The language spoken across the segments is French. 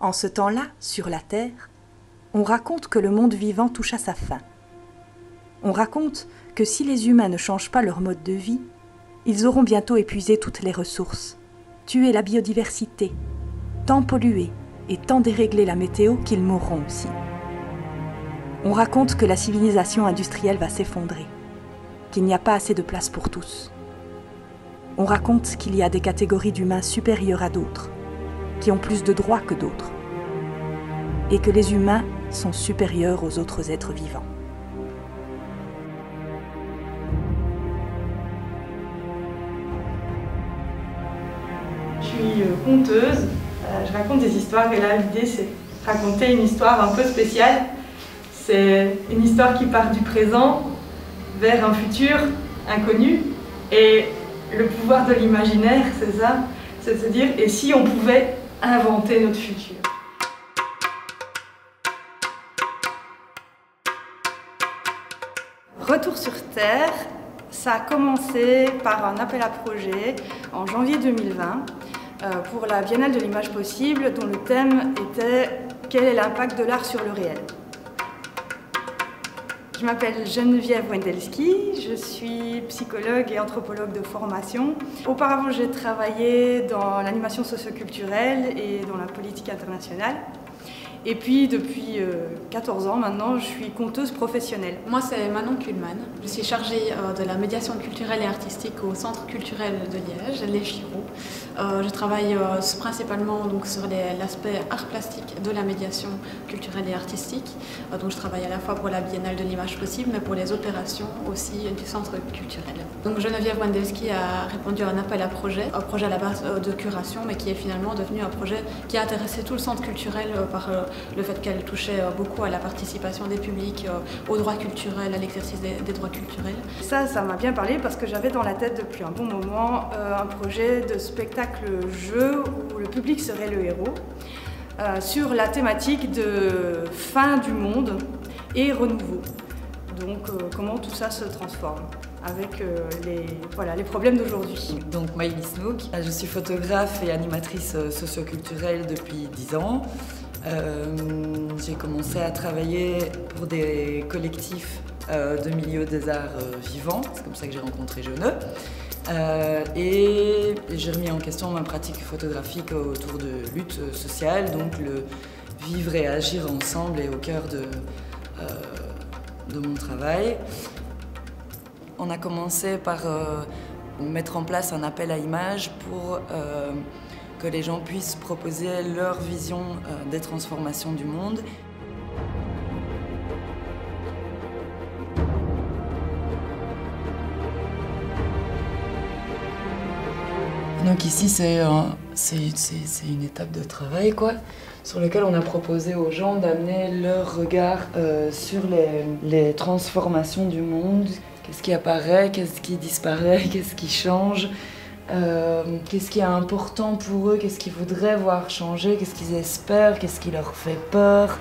En ce temps-là, sur la Terre, on raconte que le monde vivant touche à sa fin. On raconte que si les humains ne changent pas leur mode de vie, ils auront bientôt épuisé toutes les ressources, tué la biodiversité, tant pollué et tant déréglé la météo qu'ils mourront aussi. On raconte que la civilisation industrielle va s'effondrer, qu'il n'y a pas assez de place pour tous. On raconte qu'il y a des catégories d'humains supérieures à d'autres, qui ont plus de droits que d'autres, et que les humains sont supérieurs aux autres êtres vivants. Je suis conteuse, je raconte des histoires et là l'idée c'est de raconter une histoire un peu spéciale. C'est une histoire qui part du présent vers un futur inconnu et le pouvoir de l'imaginaire, c'est ça, c'est de se dire et si on pouvait inventer notre futur. Retour sur Terre, ça a commencé par un appel à projet en janvier 2020 pour la Biennale de l'image possible dont le thème était « Quel est l'impact de l'art sur le réel ?» Je m'appelle Geneviève Wendelski, je suis psychologue et anthropologue de formation. Auparavant, j'ai travaillé dans l'animation socioculturelle et dans la politique internationale. Et puis, depuis 14 ans maintenant, je suis conteuse professionnelle. Moi, c'est Manon Kuhlmann. Je suis chargée de la médiation culturelle et artistique au Centre culturel de Liège, les Chiraux. Je travaille principalement donc, sur l'aspect art plastique de la médiation culturelle et artistique. Donc, je travaille à la fois pour la Biennale de l'image possible, mais pour les opérations aussi du Centre culturel. Donc, Geneviève Wendelski a répondu à un appel à projet à la base de curation, mais qui est finalement devenu un projet qui a intéressé tout le Centre culturel par le fait qu'elle touchait beaucoup à la participation des publics, aux droits culturels, à l'exercice des droits culturels. Ça m'a bien parlé parce que j'avais dans la tête depuis un bon moment un projet de spectacle-jeu où le public serait le héros, sur la thématique de fin du monde et renouveau. Donc comment tout ça se transforme avec les problèmes d'aujourd'hui. Donc Maïli Snook, je suis photographe et animatrice socioculturelle depuis 10 ans. J'ai commencé à travailler pour des collectifs de milieu des arts vivants, c'est comme ça que j'ai rencontré Jone. Et j'ai remis en question ma pratique photographique autour de lutte sociale, donc le vivre et agir ensemble est au cœur de mon travail. On a commencé par mettre en place un appel à images pour que les gens puissent proposer leur vision des transformations du monde. Donc ici c'est une étape de travail quoi, sur lequel on a proposé aux gens d'amener leur regard sur les transformations du monde. Qu'est-ce qui apparaît, qu'est-ce qui disparaît, qu'est-ce qui change, qu'est-ce qui est important pour eux, qu'est-ce qu'ils voudraient voir changer, qu'est-ce qu'ils espèrent, qu'est-ce qui leur fait peur.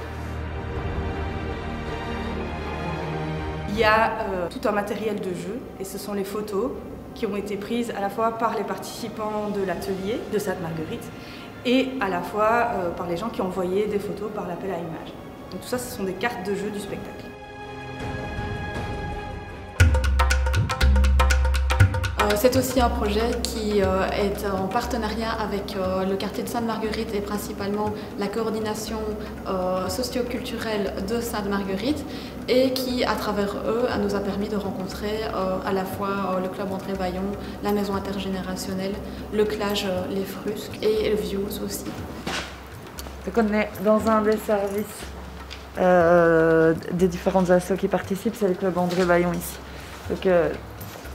Il y a tout un matériel de jeu et ce sont les photos qui ont été prises à la fois par les participants de l'atelier de Sainte-Marguerite et à la fois par les gens qui ont envoyé des photos par l'appel à images. Donc tout ça, ce sont des cartes de jeu du spectacle. C'est aussi un projet qui est en partenariat avec le quartier de Sainte-Marguerite et principalement la coordination socio-culturelle de Sainte-Marguerite et qui, à travers eux, nous a permis de rencontrer à la fois le club André Vaillon, la maison intergénérationnelle, le Clage Les Frusques et le Views aussi. Donc on est dans un des services des différentes assos qui participent, c'est le club André Vaillon ici. Donc,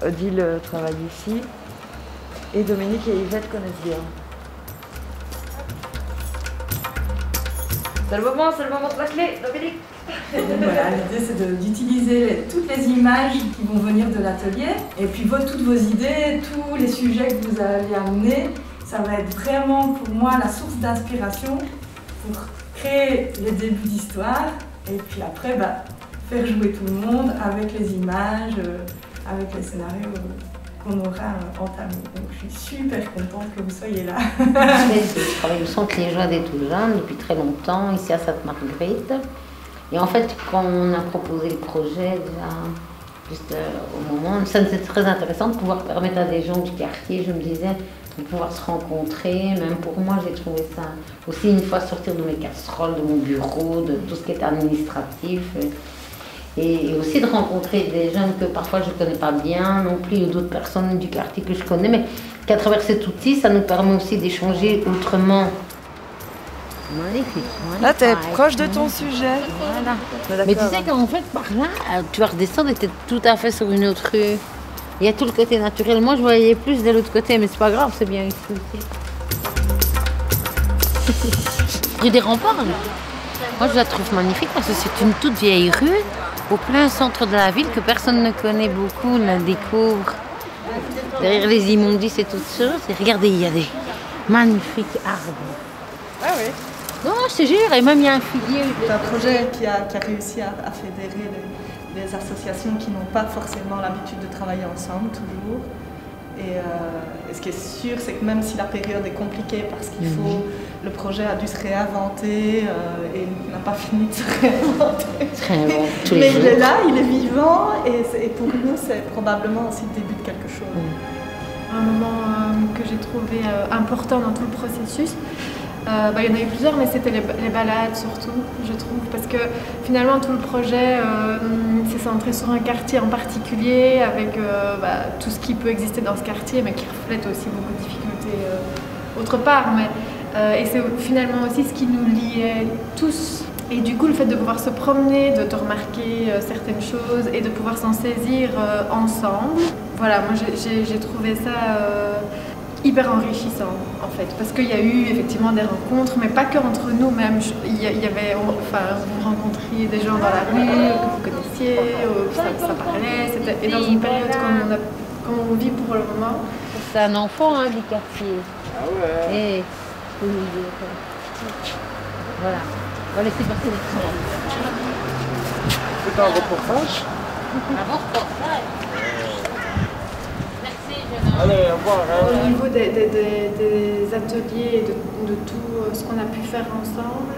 Odile travaille ici et Dominique et Yvette connaissent bien. C'est le moment de la clé, Dominique. Voilà, l'idée c'est d'utiliser toutes les images qui vont venir de l'atelier et puis toutes vos idées, tous les sujets que vous allez amener, ça va être vraiment pour moi la source d'inspiration pour créer les débuts d'histoire et puis après faire jouer tout le monde avec les images, avec les scénarios qu'on aura entamé. Donc je suis super contente que vous soyez là. Je travaille au centre liégeois des Toulousains depuis très longtemps, ici à Sainte-Marguerite. Et en fait, quand on a proposé le projet, déjà, juste au moment, ça c'était très intéressant de pouvoir permettre à des gens du quartier, je me disais, de pouvoir se rencontrer. Même pour moi, j'ai trouvé ça aussi une fois sortir de mes casseroles, de mon bureau, de tout ce qui est administratif. Et aussi de rencontrer des jeunes que parfois je ne connais pas bien non plus, ou d'autres personnes du quartier que je connais, mais qu'à travers cet outil, ça nous permet aussi d'échanger autrement. Magnifique. Là, tu es proche de ton sujet. Voilà. Mais tu sais qu'en fait, par là, tu vas redescendre et tu es tout à fait sur une autre rue. Il y a tout le côté naturel. Moi, je voyais plus de l'autre côté, mais c'est pas grave, c'est bien ici aussi. Rue des Remparts, moi, je la trouve magnifique parce que c'est une toute vieille rue au plein centre de la ville que personne ne connaît beaucoup, on la découvre. Derrière les immondices et toutes choses. Et regardez, il y a des magnifiques arbres. Ah oui. Non, je te jure, et même il y a un figuier. C'est un projet qui a réussi à fédérer des associations qui n'ont pas forcément l'habitude de travailler ensemble toujours. Et ce qui est sûr, c'est que même si la période est compliquée parce qu'il faut, le projet a dû se réinventer et n'a pas fini de se réinventer. Mais il est là, il est vivant et pour nous, c'est probablement aussi le début de quelque chose. Un moment que j'ai trouvé important dans tout le processus, il y en a eu plusieurs, mais c'était les balades surtout, je trouve, parce que finalement tout le projet s'est centré sur un quartier en particulier, avec tout ce qui peut exister dans ce quartier, mais qui reflète aussi beaucoup de difficultés autre part. Et c'est finalement aussi ce qui nous liait tous. Et du coup, le fait de pouvoir se promener, de remarquer certaines choses et de pouvoir s'en saisir ensemble, voilà, moi j'ai trouvé ça hyper enrichissant en fait, parce qu'il y a eu effectivement des rencontres, mais pas que entre nous même. Il y avait, vous rencontriez des gens dans la rue que vous connaissiez, ça parlait, et dans une période comme on vit pour le moment. C'est un enfant du quartier. Ah ouais. Et voilà, on va laisser passer les gens. C'est un reportage? Un reportage. Allez, au revoir. Au niveau des ateliers et de tout ce qu'on a pu faire ensemble,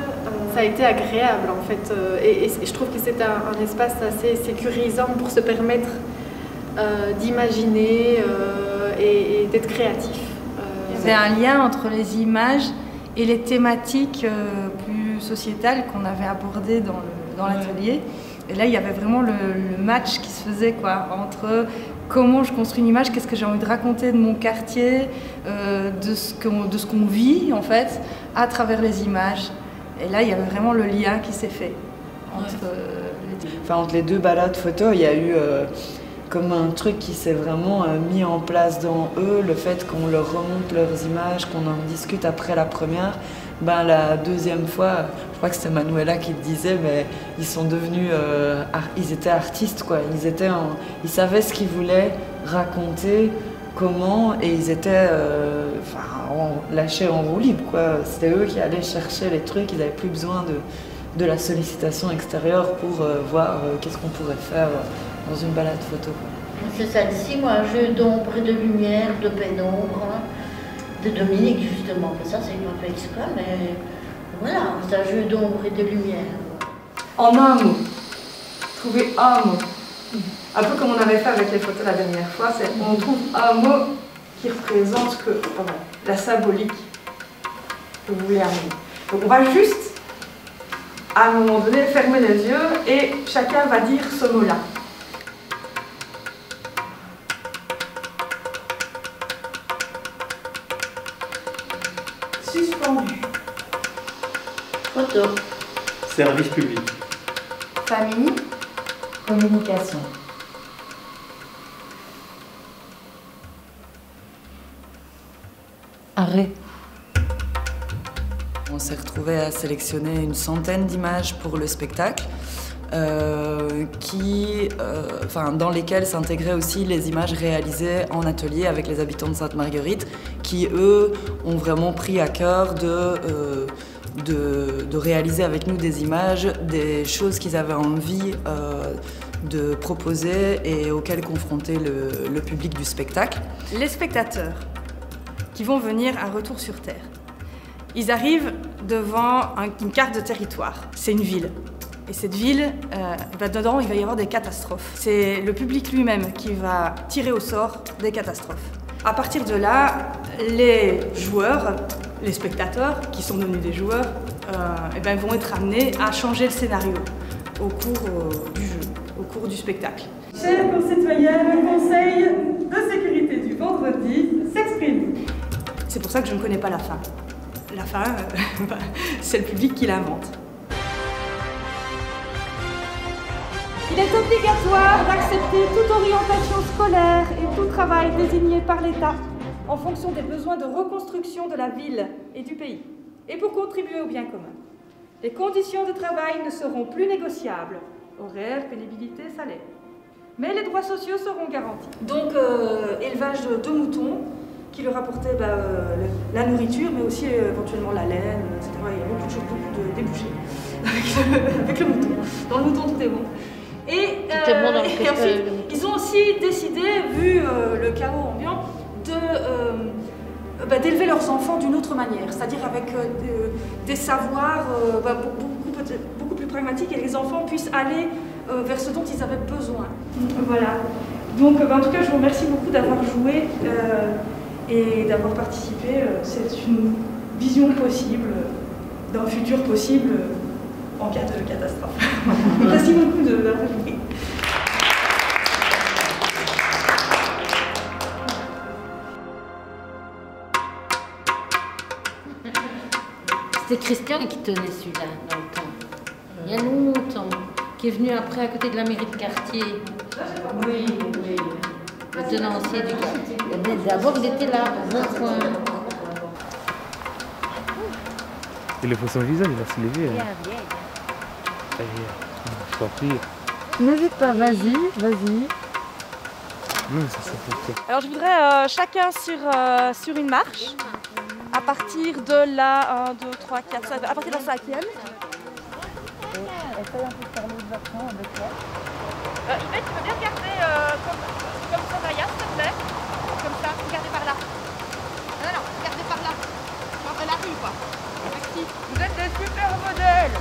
ça a été agréable en fait. Et je trouve que c'est un espace assez sécurisant pour se permettre d'imaginer et d'être créatif. Il y avait un lien entre les images et les thématiques plus sociétales qu'on avait abordées dans l'atelier. Et là, il y avait vraiment le match qui se faisait entre comment je construis une image, qu'est-ce que j'ai envie de raconter de mon quartier, de ce qu'on vit en fait, à travers les images. Et là, il y avait vraiment le lien qui s'est fait entre les deux. Enfin, entre les deux balades photos, il y a eu comme un truc qui s'est vraiment mis en place dans eux, le fait qu'on leur remonte leurs images, qu'on en discute après la première. La deuxième fois, je crois que c'était Manuela qui le disait, mais ils sont devenus, ils étaient artistes quoi. Ils savaient ce qu'ils voulaient raconter, comment, et ils étaient lâchés en roue libre quoi. C'était eux qui allaient chercher les trucs, ils n'avaient plus besoin de la sollicitation extérieure pour voir qu'est-ce qu'on pourrait faire dans une balade photo. C'est celle-ci, moi, un jeu d'ombre et de lumière, de pénombre. De Dominique justement, ça c'est un peu exprès, mais voilà, c'est un jeu d'ombre et de lumière. En un mot, trouver un mot. Un peu comme on avait fait avec les photos la dernière fois, on trouve un mot qui représente la symbolique que vous voulez amener. Donc on va juste, à un moment donné, fermer les yeux et chacun va dire ce mot-là. Suspendu. Photo. Service public. Famille. Communication. Arrêt. On s'est retrouvés à sélectionner une centaine d'images pour le spectacle, dans lesquelles s'intégraient aussi les images réalisées en atelier avec les habitants de Sainte-Marguerite, qui eux ont vraiment pris à cœur de réaliser avec nous des images, des choses qu'ils avaient envie de proposer et auquel confronter le public du spectacle. Les spectateurs qui vont venir à Retour sur Terre, ils arrivent devant une carte de territoire. C'est une ville. Et cette ville, dedans, il va y avoir des catastrophes. C'est le public lui-même qui va tirer au sort des catastrophes. À partir de là, les joueurs, les spectateurs, qui sont devenus des joueurs, vont être amenés à changer le scénario au cours du jeu, au cours du spectacle. Chers concitoyens, le Conseil de sécurité du vendredi s'exprime. C'est pour ça que je ne connais pas la fin. La fin, c'est le public qui l'invente. Il est obligatoire d'accepter toute orientation scolaire et tout travail désigné par l'État en fonction des besoins de reconstruction de la ville et du pays, et pour contribuer au bien commun. Les conditions de travail ne seront plus négociables, horaires, pénibilité, salaire. Mais les droits sociaux seront garantis. Donc, élevage de moutons qui leur apportait la nourriture, mais aussi éventuellement la laine, etc. Il y a beaucoup de choses, beaucoup de débouchés avec le mouton. Dans le mouton, tout est bon. Et ensuite, ils ont aussi décidé, vu le chaos ambiant, d'élever leurs enfants d'une autre manière, c'est-à-dire avec des savoirs beaucoup plus pragmatiques et que les enfants puissent aller vers ce dont ils avaient besoin. Voilà. Donc, en tout cas, je vous remercie beaucoup d'avoir joué et d'avoir participé. C'est une vision possible d'un futur possible en cas de catastrophe. Merci beaucoup d'avoir joué. C'est Christian qui tenait celui-là dans le temps. Il y a longtemps. Qui est venu après à côté de la mairie de quartier. Oui. Le tenancier du quartier. D'abord, il était là, au bon coin. Il faut son visage, il va se lever. Je t'en prie. N'hésite pas, vas-y. Non, ça fait. Alors je voudrais chacun sur une marche, à partir de la 1, 2, 3, 4, 5, à partir de la 5e. Essaye un peu de faire l'autre version avec toi. Yvette, tu peux bien regarder comme Soraya, s'il te plaît. Comme ça, regardez par là. Non, regardez par là. Par la rue, quoi. Merci. Vous êtes des super modèles.